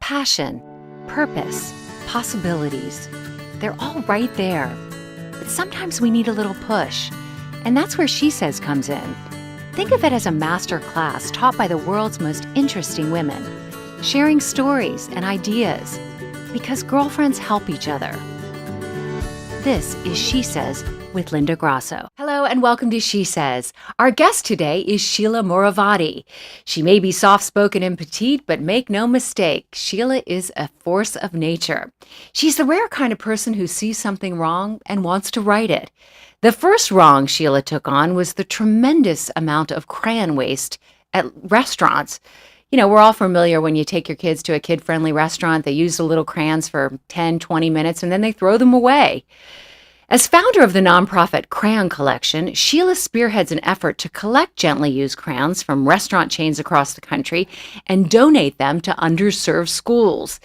Passion, purpose, possibilities. They're all right there. But sometimes we need a little push. And that's where SheSez comes in. Think of it as a master class taught by the world's most interesting women, sharing stories and ideas, because girlfriends help each other. This is SheSez with Linda Grasso. Hello and welcome to SheSez. Our guest today is Sheila Morovati. She may be soft-spoken and petite, but make no mistake, Sheila is a force of nature. She's the rare kind of person who sees something wrong and wants to right it. The first wrong Sheila took on was the tremendous amount of crayon waste at restaurants. You know, we're all familiar when you take your kids to a kid-friendly restaurant, they use the little crayons for 10, 20 minutes, and then they throw them away. As founder of the nonprofit Crayon Collection, Sheila spearheads an effort to collect gently used crayons from restaurant chains across the country and donate them to underserved schools.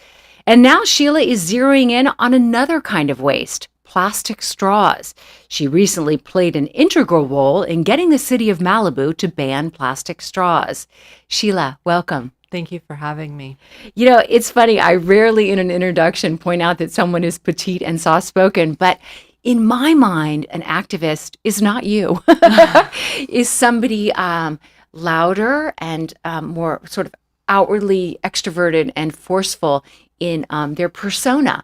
And now Sheila is zeroing in on another kind of waste, plastic straws. She recently played an integral role in getting the city of Malibu to ban plastic straws. Sheila, welcome. Thank you for having me. You know, it's funny, I rarely in an introduction point out that someone is petite and soft-spoken, but in my mind, an activist is not you, is somebody louder and more sort of outwardly extroverted and forceful in their persona.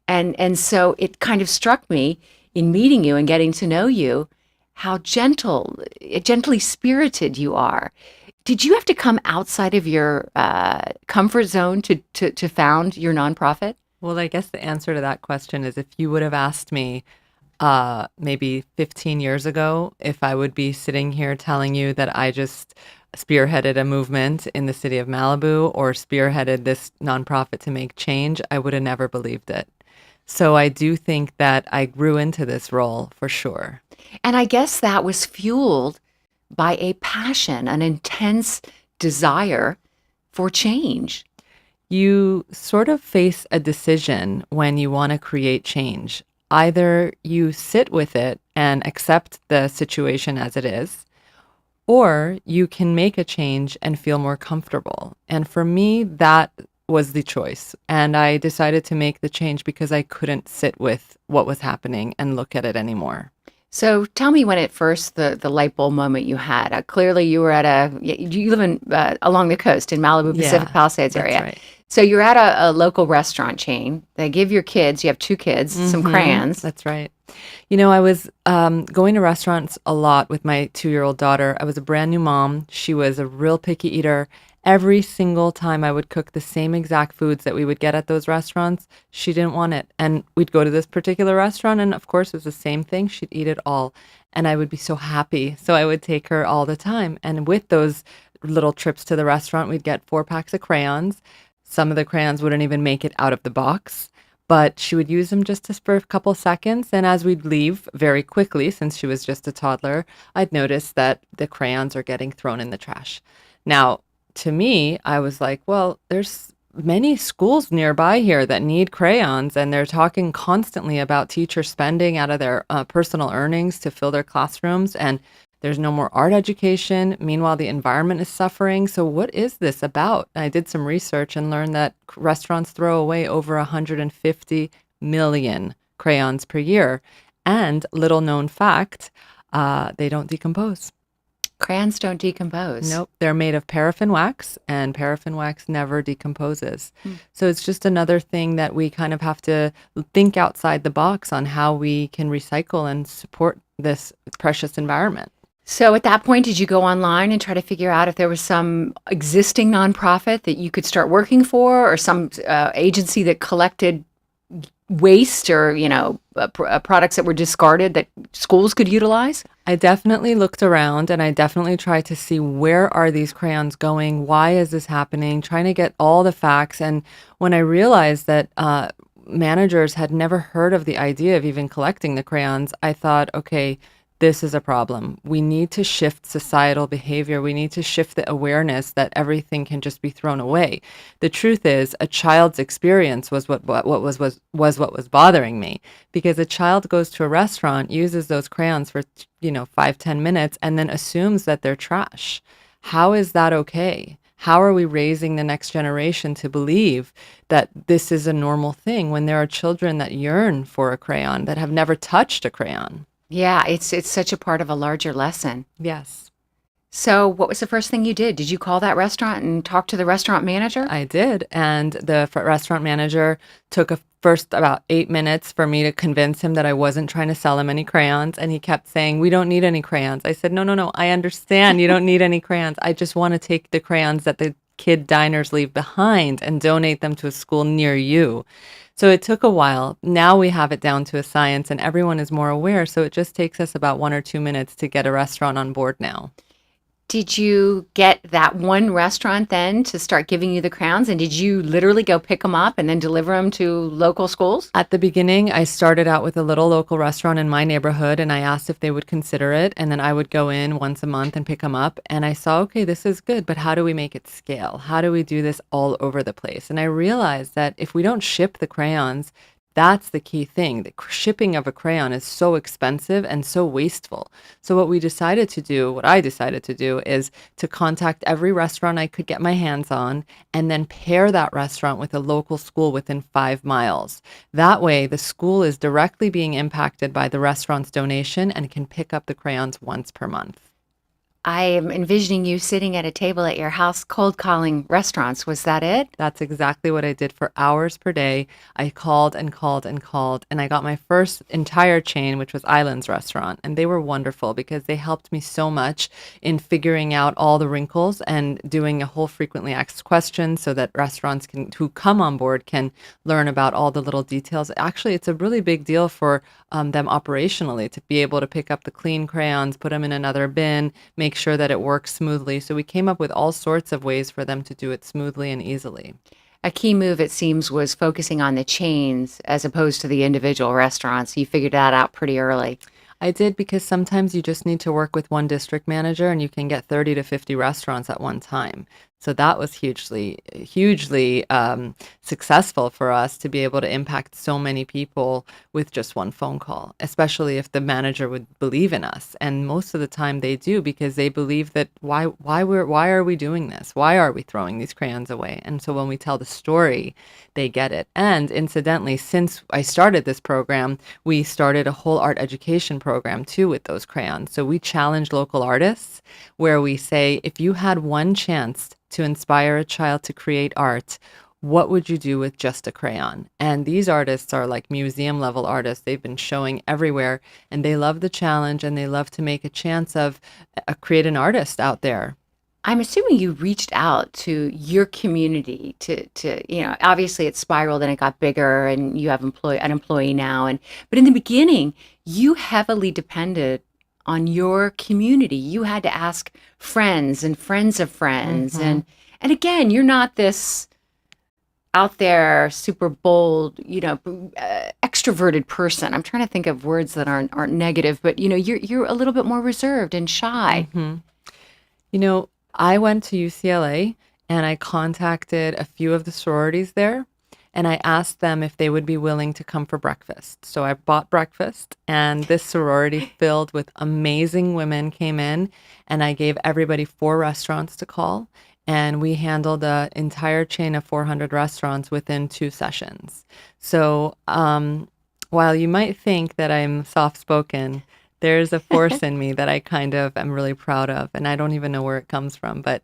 And so it kind of struck me in meeting you and getting to know you, how gently spirited you are. Did you have to come outside of your comfort zone to found your nonprofit? Well, I guess the answer to that question is if you would have asked me maybe 15 years ago, if I would be sitting here telling you that I just spearheaded a movement in the city of Malibu or spearheaded this nonprofit to make change, I would have never believed it. So I do think that I grew into this role for sure. And I guess that was fueled by a passion, an intense desire for change. You sort of face a decision when you want to create change. Either you sit with it and accept the situation as it is, or you can make a change and feel more comfortable. And for me, that was the choice. And I decided to make the change because I couldn't sit with what was happening and look at it anymore. So tell me when at first the light bulb moment you had. Clearly you were you live in along the coast in Malibu, Pacific Palisades area. Right. So you're at a local restaurant chain. They give your kids, you have two kids, some crayons. That's right. You know, I was going to restaurants a lot with my 2-year-old daughter. I was a brand new mom. She was a real picky eater. Every single time I would cook the same exact foods that we would get at those restaurants, she didn't want it. And we'd go to this particular restaurant, and of course, it was the same thing. She'd eat it all. And I would be so happy. So I would take her all the time. And with those little trips to the restaurant, we'd get 4 packs of crayons. Some of the crayons wouldn't even make it out of the box, but she would use them just for a couple seconds. And as we'd leave very quickly, since she was just a toddler, I'd notice that the crayons are getting thrown in the trash. Now, to me, I was like, well, there's many schools nearby here that need crayons, and they're talking constantly about teachers spending out of their personal earnings to fill their classrooms, and there's no more art education. Meanwhile, the environment is suffering. So what is this about? I did some research and learned that restaurants throw away over 150 million crayons per year. And little known fact, they don't decompose. Crayons don't decompose. Nope. They're made of paraffin wax, and paraffin wax never decomposes. So it's just another thing that we kind of have to think outside the box on how we can recycle and support this precious environment. So at that point, did you go online and try to figure out if there was some existing nonprofit that you could start working for, or some agency that collected waste or, products that were discarded that schools could utilize? I definitely looked around, and I definitely tried to see where are these crayons going? Why is this happening? Trying to get all the facts. And when I realized that managers had never heard of the idea of even collecting the crayons, I thought, okay, this is a problem. We need to shift societal behavior. We need to shift the awareness that everything can just be thrown away. The truth is, a child's experience was what was bothering me, because a child goes to a restaurant, uses those crayons for 5-10 minutes, and then assumes that they're trash. How is that okay? How are we raising the next generation to believe that this is a normal thing when there are children that yearn for a crayon, that have never touched a crayon? Yeah, it's such a part of a larger lesson. Yes. So, what was the first thing you did? Did you call that restaurant and talk to the restaurant manager? I did. And the restaurant manager took a first about 8 minutes for me to convince him that I wasn't trying to sell him any crayons. And he kept saying, "We don't need any crayons." I said, "No, no, no. I understand you don't need any crayons. I just want to take the crayons that the kid diners leave behind and donate them to a school near you." So it took a while. Now we have it down to a science and everyone is more aware. So it just takes us about 1 or 2 minutes to get a restaurant on board now. Did you get that one restaurant then to start giving you the crowns? And did you literally go pick them up and then deliver them to local schools? At the beginning, I started out with a little local restaurant in my neighborhood and I asked if they would consider it. And then I would go in once a month and pick them up. And I saw, okay, this is good, but how do we make it scale? How do we do this all over the place? And I realized that if we don't ship the crayons, that's the key thing. The shipping of a crayon is so expensive and so wasteful. So what I decided to do is to contact every restaurant I could get my hands on and then pair that restaurant with a local school within 5 miles. That way, the school is directly being impacted by the restaurant's donation and can pick up the crayons once per month. I am envisioning you sitting at a table at your house cold calling restaurants. Was that it? That's exactly what I did for hours per day. I called and called and called, and I got my first entire chain, which was Island's Restaurant. And they were wonderful because they helped me so much in figuring out all the wrinkles and doing a whole frequently asked questions so that restaurants who come on board can learn about all the little details. Actually, it's a really big deal for them operationally to be able to pick up the clean crayons, put them in another bin, make sure that it works smoothly. So we came up with all sorts of ways for them to do it smoothly and easily. A key move, it seems, was focusing on the chains as opposed to the individual restaurants. You figured that out pretty early. I did because sometimes you just need to work with one district manager and you can get 30 to 50 restaurants at one time. So that was hugely successful for us to be able to impact so many people with just one phone call, especially if the manager would believe in us. And most of the time they do because they believe that why are we doing this? Why are we throwing these crayons away? And so when we tell the story, they get it. And incidentally, since I started this program, we started a whole art education program too with those crayons. So we challenge local artists where we say, if you had one chance to inspire a child to create art, what would you do with just a crayon? And these artists are like museum level artists. They've been showing everywhere and they love the challenge and they love to make a chance of create an artist out there. I'm assuming you reached out to your community obviously it spiraled and it got bigger and you have an employee now. But in the beginning, you heavily depended on your community. You had to ask friends and friends of friends. Mhm. And again, you're not this out there super bold, extroverted person. I'm trying to think of words that aren't negative, but you're a little bit more reserved and shy. Mhm. You know, I went to UCLA and I contacted a few of the sororities there and I asked them if they would be willing to come for breakfast. So I bought breakfast and this sorority filled with amazing women came in and I gave everybody 4 restaurants to call and we handled the entire chain of 400 restaurants within 2 sessions. So while you might think that I'm soft-spoken, there's a force in me that I kind of am really proud of, and I don't even know where it comes from, but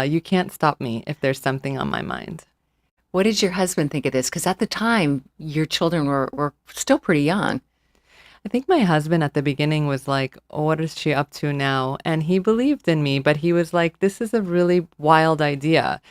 you can't stop me if there's something on my mind. What did your husband think of this? Because at the time, your children were still pretty young. I think my husband at the beginning was like, oh, what is she up to now? And he believed in me, but he was like, this is a really wild idea.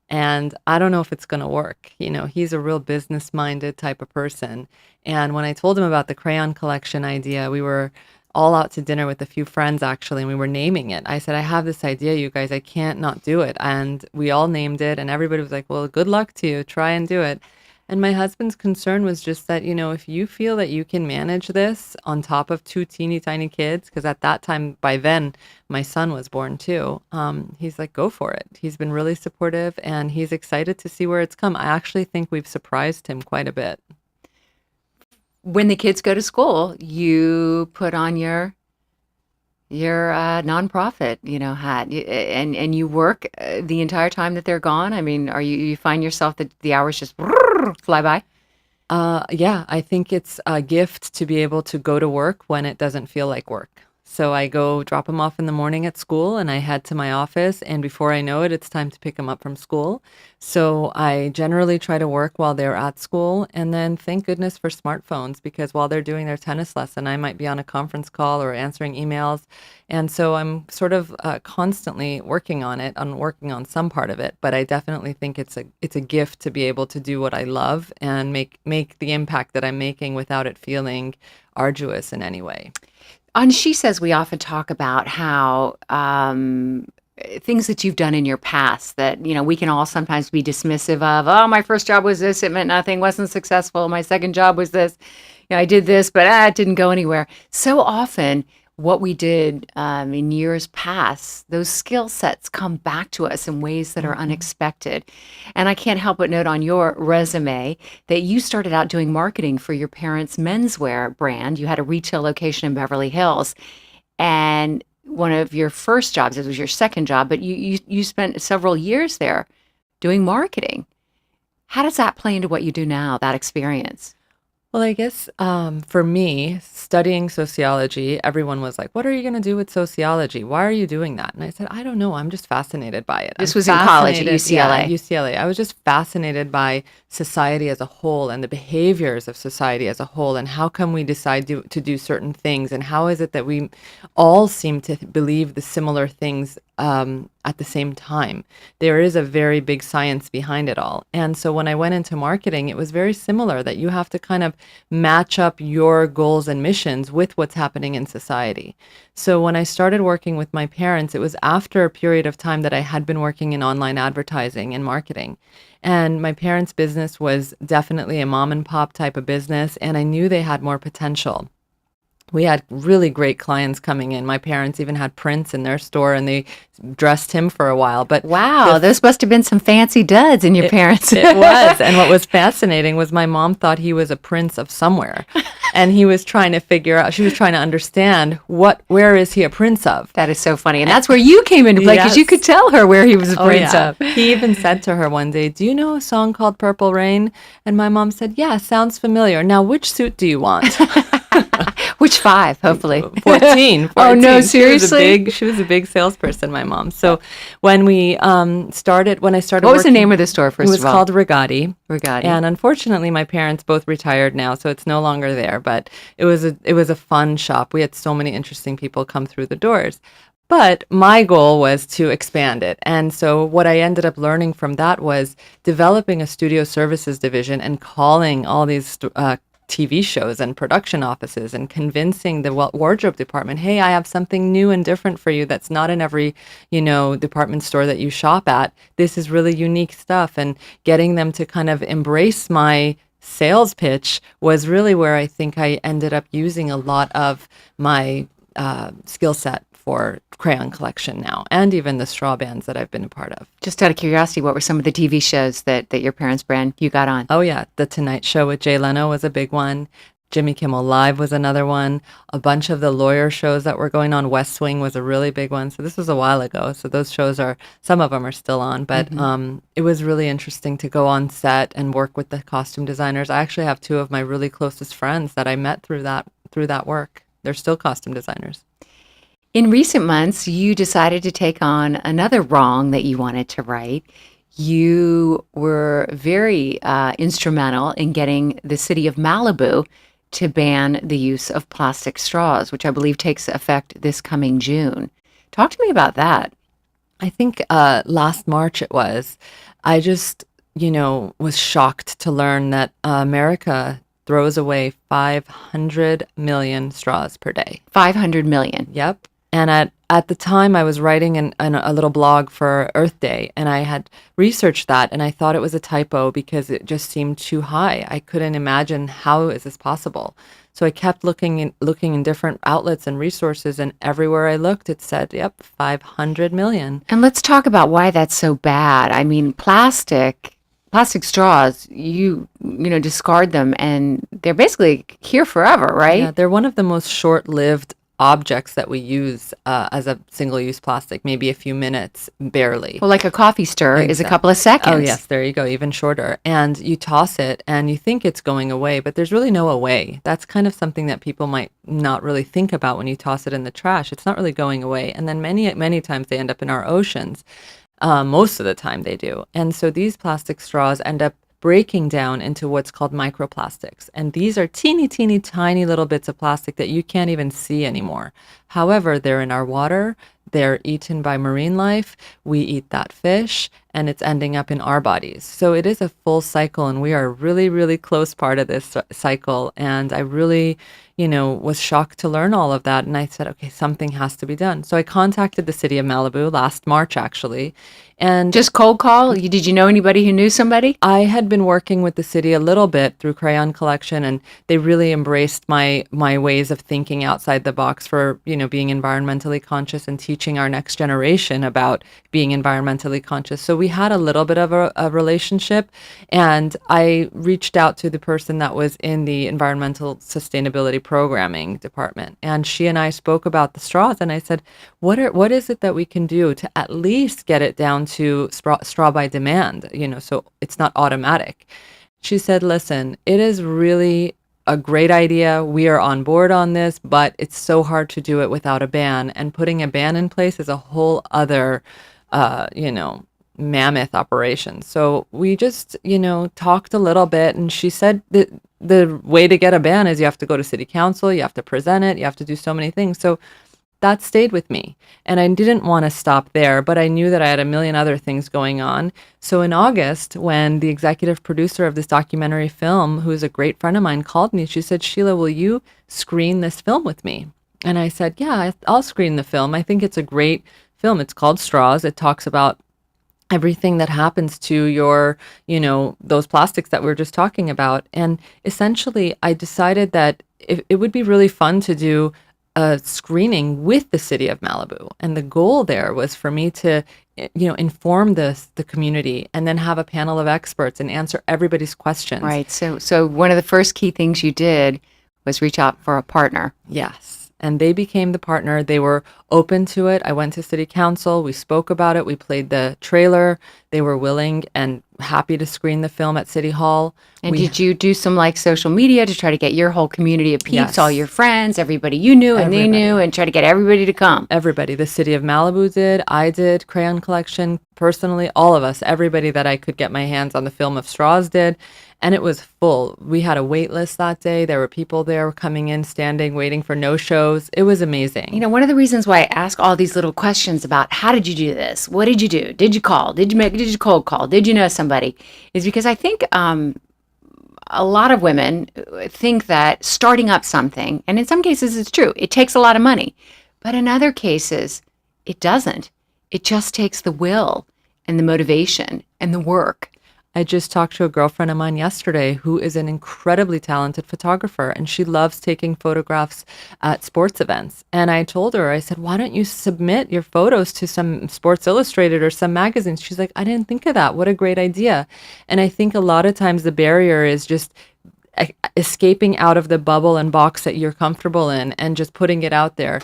And I don't know if it's going to work. He's a real business-minded type of person. And when I told him about the crayon collection idea, we were all out to dinner with a few friends actually, and we were naming it. I said, I have this idea, you guys, I can't not do it. And we all named it, and everybody was like, well, good luck to you. Try and do it. And my husband's concern was just that, if you feel that you can manage this on top of 2 teeny tiny kids, because at that time, by then, my son was born too, he's like, go for it. He's been really supportive and he's excited to see where it's come. I actually think we've surprised him quite a bit. When the kids go to school, you put on your your nonprofit, hat, and you work the entire time that they're gone. I mean, you find yourself that the hours just fly by? Yeah, I think it's a gift to be able to go to work when it doesn't feel like work. So I go drop them off in the morning at school and I head to my office. And before I know it, it's time to pick them up from school. So I generally try to work while they're at school. And then thank goodness for smartphones because while they're doing their tennis lesson, I might be on a conference call or answering emails. And so I'm sort of constantly working on it, on working on some part of it. But I definitely think it's a gift to be able to do what I love and make the impact that I'm making without it feeling arduous in any way. On She Says, we often talk about how things that you've done in your past that, we can all sometimes be dismissive of. Oh, my first job was this. It meant nothing, wasn't successful. My second job was this. I did this, but it didn't go anywhere. So often, what we did in years past, those skill sets come back to us in ways that are unexpected. And I can't help but note on your resume that you started out doing marketing for your parents' menswear brand. You had a retail location in Beverly Hills. And one of your first jobs, it was your second job, but you spent several years there doing marketing. How does that play into what you do now, that experience? Well, I guess for me, studying sociology, everyone was like, what are you going to do with sociology? Why are you doing that? And I said, I don't know. I'm just fascinated by it. This was in college at UCLA. Yeah, UCLA. I was just fascinated by society as a whole and the behaviors of society as a whole. And how come we decide to do certain things? And how is it that we all seem to believe the similar things at the same time? There is a very big science behind it all. And so when I went into marketing, it was very similar that you have to kind of match up your goals and missions with what's happening in society. So when I started working with my parents, it was after a period of time that I had been working in online advertising and marketing. And my parents' business was definitely a mom and pop type of business, and I knew they had more potential. We had really great clients coming in. My parents even had Prince in their store, and they dressed him for a while. But wow, those must have been some fancy duds in your parents. It was. And what was fascinating was my mom thought he was a prince of somewhere. And he was trying to figure out, she was trying to understand where is he a prince of? That is so funny. And that's where you came into play because you could tell her where he was a prince of. He even said to her one day, do you know a song called Purple Rain? And my mom said, yeah, sounds familiar. Now, which suit do you want? Which 5, hopefully? 14. Oh, no, seriously? She was a big salesperson, my mom. So when I started What was working, the name of the store, first of all? It was called Rigati. Rigati. And unfortunately, my parents both retired now, so it's no longer there. But it was a fun shop. We had so many interesting people come through the doors. But my goal was to expand it. And so what I ended up learning from that was developing a studio services division and calling all these TV shows and production offices and convincing the wardrobe department, hey, I have something new and different for you that's not in every, department store that you shop at. This is really unique stuff. And getting them to kind of embrace my sales pitch was really where I think I ended up using a lot of my skill set for crayon collection now, and even the straw bands that I've been a part of. Just out of curiosity, what were some of the TV shows that your parents' brand you got on? Oh yeah, The Tonight Show with Jay Leno was a big one. Jimmy Kimmel Live was another one. A bunch of the lawyer shows that were going on, West Wing was a really big one. So this was a while ago. So those shows some of them are still on, but it was really interesting to go on set and work with the costume designers. I actually have 2 of my really closest friends that I met through that work. They're still costume designers. In recent months, you decided to take on another wrong that you wanted to right. You were very instrumental in getting the city of Malibu to ban the use of plastic straws, which I believe takes effect this coming June. Talk to me about that. I think last March it was. I just, was shocked to learn that America throws away 500 million straws per day. 500 million. Yep. And at the time, I was writing a little blog for Earth Day, and I had researched that, and I thought it was a typo because it just seemed too high. I couldn't imagine how is this possible. So I kept looking in different outlets and resources, and everywhere I looked, it said, yep, 500 million. And let's talk about why that's so bad. I mean, plastic straws, you discard them, and they're basically here forever, right? Yeah, they're one of the most short-lived objects that we use as a single-use plastic, maybe a few minutes, barely. Well, like a coffee stir is a couple of seconds. Oh, yes, there you go, even shorter. And you toss it and you think it's going away, but there's really no away. That's kind of something that people might not really think about when you toss it in the trash. It's not really going away. And then many, many times they end up in our oceans. Most of the time they do. And so these plastic straws end up breaking down into what's called microplastics. And these are teeny, teeny, tiny little bits of plastic that you can't even see anymore. However, they're in our water, they're eaten by marine life, we eat that fish, and it's ending up in our bodies. So it is a full cycle, and we are a really, really close part of this cycle. And I really, was shocked to learn all of that. And I said, okay, something has to be done. So I contacted the city of Malibu last March, actually. And just cold call? Did you know anybody who knew somebody? I had been working with the city a little bit through crayon collection, and they really embraced my ways of thinking outside the box for, being environmentally conscious and teaching our next generation about being environmentally conscious. So we had a little bit of a relationship, and I reached out to the person that was in the environmental sustainability programming department, and she and I spoke about the straws, and I said, what is it that we can do to at least get it down to straw by demand, so it's not automatic. She said, listen, it is really a great idea. We are on board on this, but it's so hard to do it without a ban. And putting a ban in place is a whole other, mammoth operation. So we just, talked a little bit, and she said that the way to get a ban is you have to go to city council, you have to present it, you have to do so many things. So that stayed with me. And I didn't want to stop there, but I knew that I had a million other things going on. So in August, when the executive producer of this documentary film, who is a great friend of mine, called me, she said, Sheila, will you screen this film with me? And I said, yeah, I'll screen the film. I think it's a great film. It's called Straws. It talks about everything that happens to your, those plastics that we were just talking about. And essentially, I decided that it would be really fun to do a screening with the city of Malibu. And the goal there was for me to, inform the community and then have a panel of experts and answer everybody's questions. Right. So one of the first key things you did was reach out for a partner. Yes. And they became the partner. They were open to it. I went to city council. We spoke about it. We played the trailer. They were willing and happy to screen the film at City Hall. And did you do some social media to try to get your whole community of peeps, Yes. all your friends, everybody you knew and they knew, and try to get everybody to come? Everybody. The city of Malibu did. I did. Crayon Collection, personally, all of us, everybody that I could get my hands on the film of Straws did. And it was full. We had a wait list that day. There were people there coming in, standing, waiting for no shows. It was amazing. One of the reasons why I ask all these little questions about how did you do this? What did you do? Did you call? Did you cold call? Did you know somebody? Is because I think a lot of women think that starting up something, and in some cases it's true, it takes a lot of money. But in other cases, it doesn't. It just takes the will and the motivation and the work. I just talked to a girlfriend of mine yesterday who is an incredibly talented photographer, and she loves taking photographs at sports events. And I told her, I said, why don't you submit your photos to some Sports Illustrated or some magazines? She's like, I didn't think of that. What a great idea. And I think a lot of times the barrier is just escaping out of the bubble and box that you're comfortable in and just putting it out there.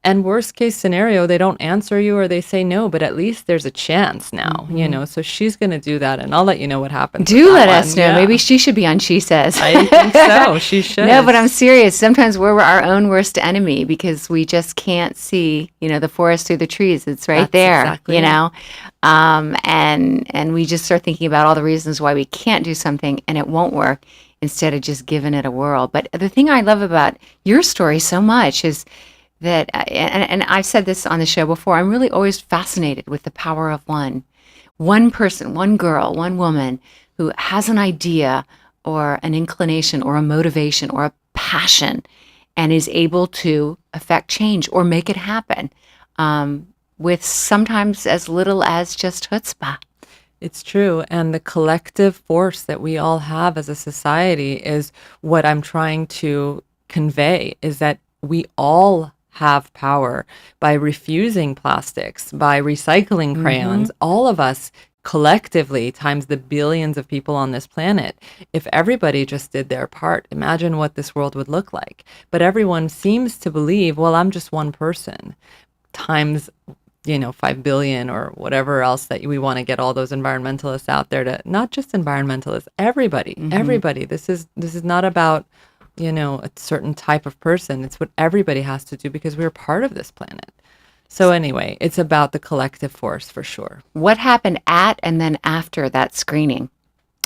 And worst case scenario, they don't answer you or they say no, but at least there's a chance now, So she's going to do that, and I'll let you know what happens. Do let us know. Yeah. Maybe she should be on SheSez. I think so. She should. No, but I'm serious. Sometimes we're our own worst enemy because we just can't see, the forest through the trees. It's right there, exactly and we just start thinking about all the reasons why we can't do something and it won't work instead of just giving it a whirl. But the thing I love about your story so much is that, and I've said this on the show before, I'm really always fascinated with the power of one person, one girl, one woman who has an idea or an inclination or a motivation or a passion and is able to affect change or make it happen with sometimes as little as just chutzpah. It's true. And the collective force that we all have as a society is what I'm trying to convey, is that we all have power by refusing plastics, by recycling crayons. All of us collectively times the billions of people on this planet, if everybody just did their part, imagine what this world would look like. But everyone seems to believe, well, I'm just one person times 5 billion or whatever else that we want to get all those environmentalists out there to, not just environmentalists, everybody. This is not about, a certain type of person. It's what everybody has to do because we're part of this planet. So anyway, it's about the collective force for sure. What happened at and then after that screening?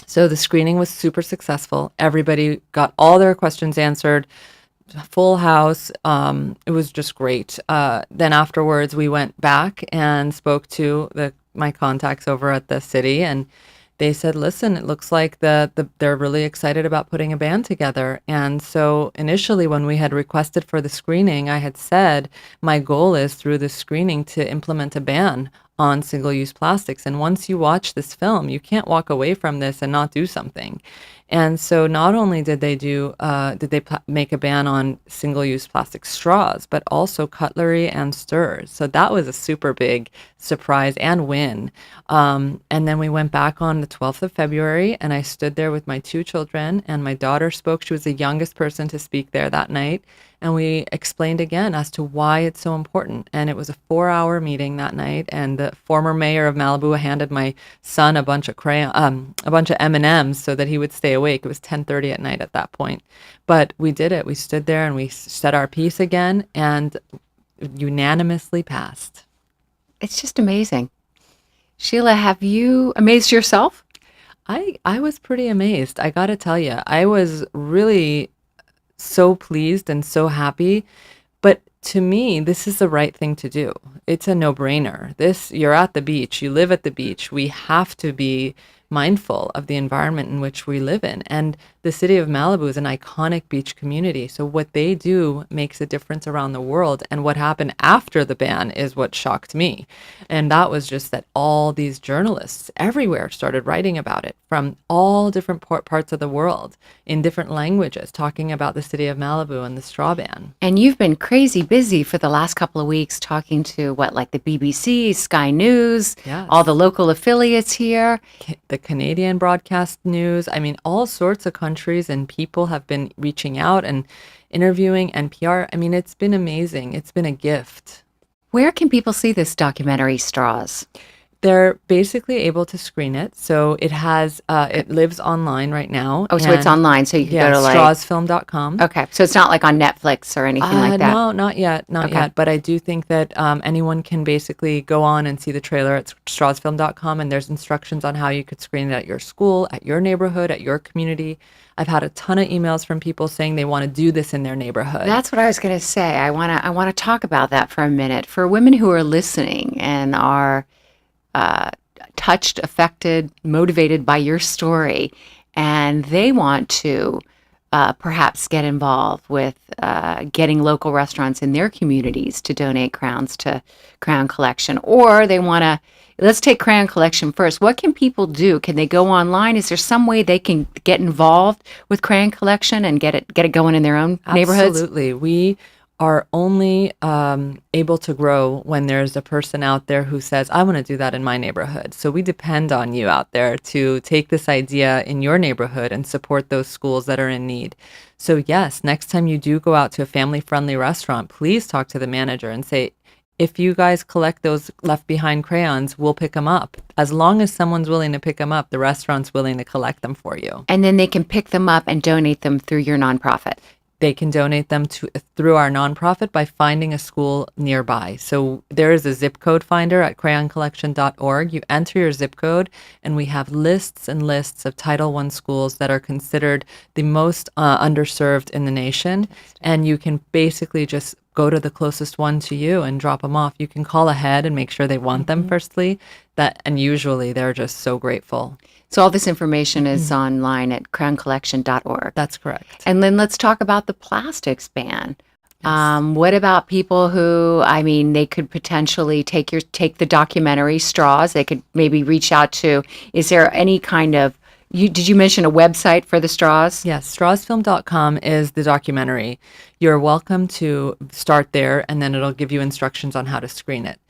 So the screening was super successful. Everybody got all their questions answered. Full house. It was just great. Then afterwards, we went back and spoke to my contacts over at the city, and they said, "Listen, it looks like they're really excited about putting a band together." And so initially, when we had requested for the screening, I had said my goal is through this screening to implement a ban on single-use plastics. And once you watch this film, you can't walk away from this and not do something. And so not only did they make a ban on single-use plastic straws, but also cutlery and stirrers. So that was a super big surprise and win. And then we went back on the 12th of February, and I stood there with my 2 children, and my daughter spoke. She was the youngest person to speak there that night. And we explained again as to why it's so important. And it was a 4-hour meeting that night. And the former mayor of Malibu handed my son a bunch of M&Ms so that he would stay awake. It was 10:30 at night at that point. But we did it. We stood there and we said our piece again and unanimously passed. It's just amazing. Sheila, have you amazed yourself? I was pretty amazed. I got to tell you, I was really so pleased and so happy. But to me, this is the right thing to do. It's a no-brainer. You're at the beach, you live at the beach. We have to be mindful of the environment in which we live in. And the city of Malibu is an iconic beach community. So what they do makes a difference around the world. And what happened after the ban is what shocked me. And that was just that all these journalists everywhere started writing about it from all different parts of the world in different languages, talking about the city of Malibu and the straw ban. And you've been crazy busy for the last couple of weeks talking to like the BBC, Sky News, Yes. all the local affiliates here. The Canadian broadcast news. I mean, all sorts of countries and people have been reaching out and interviewing NPR. I mean, it's been amazing. It's been a gift. Where can people see this documentary, Straws? They're basically able to screen it. So it lives online right now. Oh, so it's online, so you can go to strawsfilm.com. Okay, so it's not like on Netflix or anything like that? No, not yet. Not yet. But I do think that anyone can basically go on and see the trailer at strawsfilm.com, and there's instructions on how you could screen it at your school, at your neighborhood, at your community. I've had a ton of emails from people saying they want to do this in their neighborhood. That's what I was going to say. I want to talk about that for a minute. For women who are listening and are touched, affected, motivated by your story, and they want to perhaps get involved with getting local restaurants in their communities to donate crowns to Crown Collection, or they want to, let's take Crown Collection first. What can people do? Can they go online? Is there some way they can get involved with Crown Collection and get it going in their own neighborhoods? Absolutely. We are only able to grow when there's a person out there who says, I want to do that in my neighborhood. So we depend on you out there to take this idea in your neighborhood and support those schools that are in need. So yes, next time you do go out to a family-friendly restaurant, please talk to the manager and say, if you guys collect those left behind crayons, we'll pick them up. As long as someone's willing to pick them up, the restaurant's willing to collect them for you. And then they can pick them up and donate them through your nonprofit. They can donate them through our nonprofit by finding a school nearby. So there is a zip code finder at crayoncollection.org. You enter your zip code, and we have lists and lists of Title I schools that are considered the most underserved in the nation. And you can basically just go to the closest one to you and drop them off. You can call ahead and make sure they want them firstly. And usually they're just so grateful. So all this information is online at crowncollection.org. That's correct. And then let's talk about the plastics ban. Yes. What about people who, I mean, they could potentially take the documentary Straws. They could maybe reach out to, is there any kind of, did you mention a website for the straws? Yes, strawsfilm.com is the documentary. You're welcome to start there, and then it'll give you instructions on how to screen it.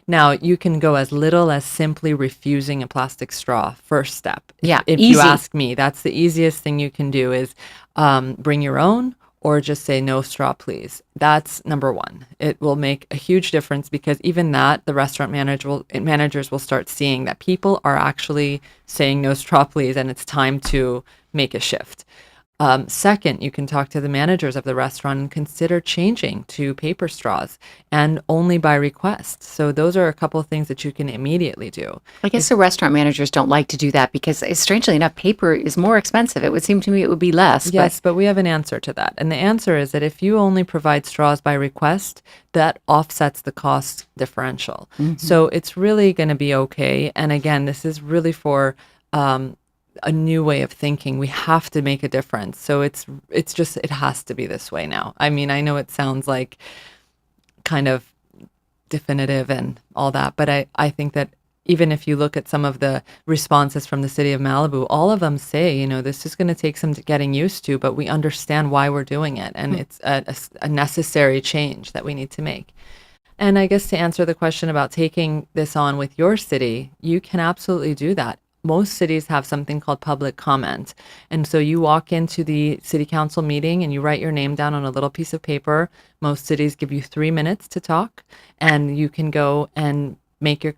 Now, you can go as little as simply refusing a plastic straw, first step. Yeah, If easy. you ask me, that's the easiest thing you can do is bring your own or just say no straw, please. That's number one. It will make a huge difference because even that, the managers will start seeing that people are actually saying no straw, please, and it's time to make a shift. Second, you can talk to the managers of the restaurant and consider changing to paper straws and only by request. So those are a couple of things that you can immediately do. I guess the restaurant managers don't like to do that because, strangely enough, paper is more expensive. It would seem to me it would be less. Yes, but we have an answer to that. And the answer is that if you only provide straws by request, that offsets the cost differential. So it's really going to be okay. And again, this is really for a new way of thinking. We have to make a difference. So it has to be this way now. I mean, I know it sounds like kind of definitive and all that, but I think that even if you look at some of the responses from the city of Malibu, all of them say, this is going to take some getting used to, but we understand why we're doing it. And it's a necessary change that we need to make. And I guess to answer the question about taking this on with your city, you can absolutely do that. Most cities have something called public comment. And so you walk into the city council meeting and you write your name down on a little piece of paper. Most cities give you 3 minutes to talk, and you can go and make your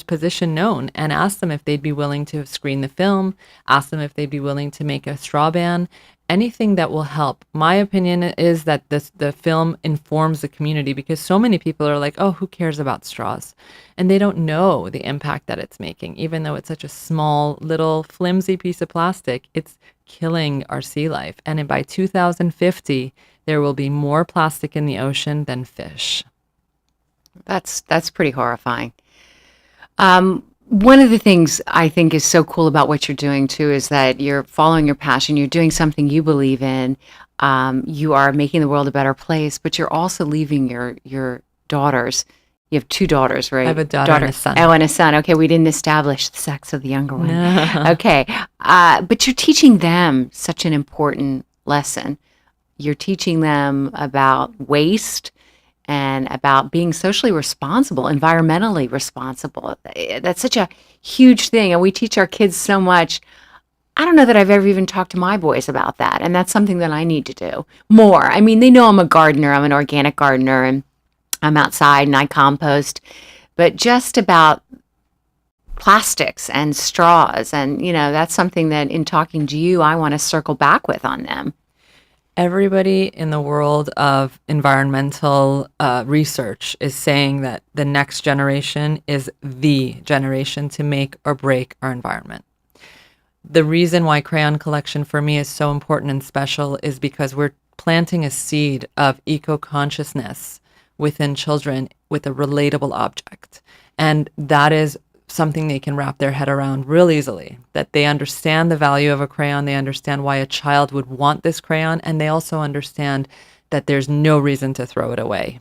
position known and ask them if they'd be willing to screen the film, ask them if they'd be willing to make a straw ban, anything that will help. My opinion is that the film informs the community because so many people are like, oh, who cares about straws? And they don't know the impact that it's making. Even though it's such a small, little, flimsy piece of plastic, it's killing our sea life. And by 2050, there will be more plastic in the ocean than fish. That's pretty horrifying. One of the things I think is so cool about what you're doing too is that you're following your passion. You're doing something you believe in. You are making the world a better place, but you're also leaving your daughters. You have 2 daughters, right? I have a daughter and a son. Oh, and a son. Okay, we didn't establish the sex of the younger one. Okay, but you're teaching them such an important lesson. You're teaching them about waste and about being socially responsible, environmentally responsible. That's such a huge thing. And we teach our kids so much. I don't know that I've ever even talked to my boys about that. And that's something that I need to do more. I mean, they know I'm a gardener. I'm an organic gardener, and I'm outside and I compost. But just about plastics and straws, and, that's something that in talking to you, I want to circle back with on them. Everybody in the world of environmental research is saying that the next generation is the generation to make or break our environment. The reason why crayon collection for me is so important and special is because we're planting a seed of eco-consciousness within children with a relatable object. And that is something they can wrap their head around real easily, that they understand the value of a crayon, they understand why a child would want this crayon, and they also understand that there's no reason to throw it away.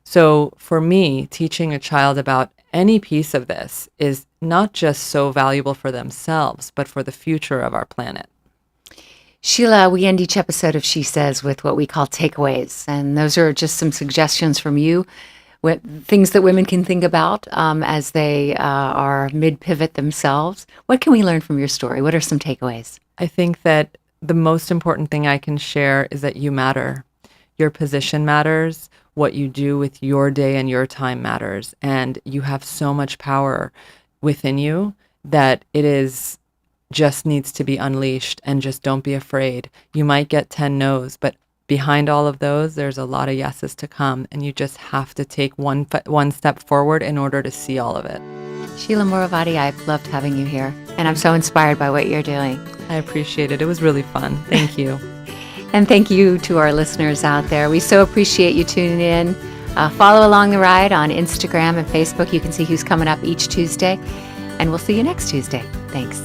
So for me, teaching a child about any piece of this is not just so valuable for themselves, but for the future of our planet. Sheila, we end each episode of She Says with what we call takeaways, and those are just some suggestions from you, things that women can think about as they are mid-pivot themselves. What can we learn from your story? What are some takeaways? I think that the most important thing I can share is that you matter. Your position matters. What you do with your day and your time matters. And you have so much power within you that just needs to be unleashed, and just don't be afraid. You might get 10 no's, but behind all of those, there's a lot of yeses to come, and you just have to take one step forward in order to see all of it. Sheila Morovati, I've loved having you here, and I'm so inspired by what you're doing. I appreciate it. It was really fun. Thank you. And thank you to our listeners out there. We so appreciate you tuning in. Follow along the ride on Instagram and Facebook. You can see who's coming up each Tuesday, and we'll see you next Tuesday. Thanks.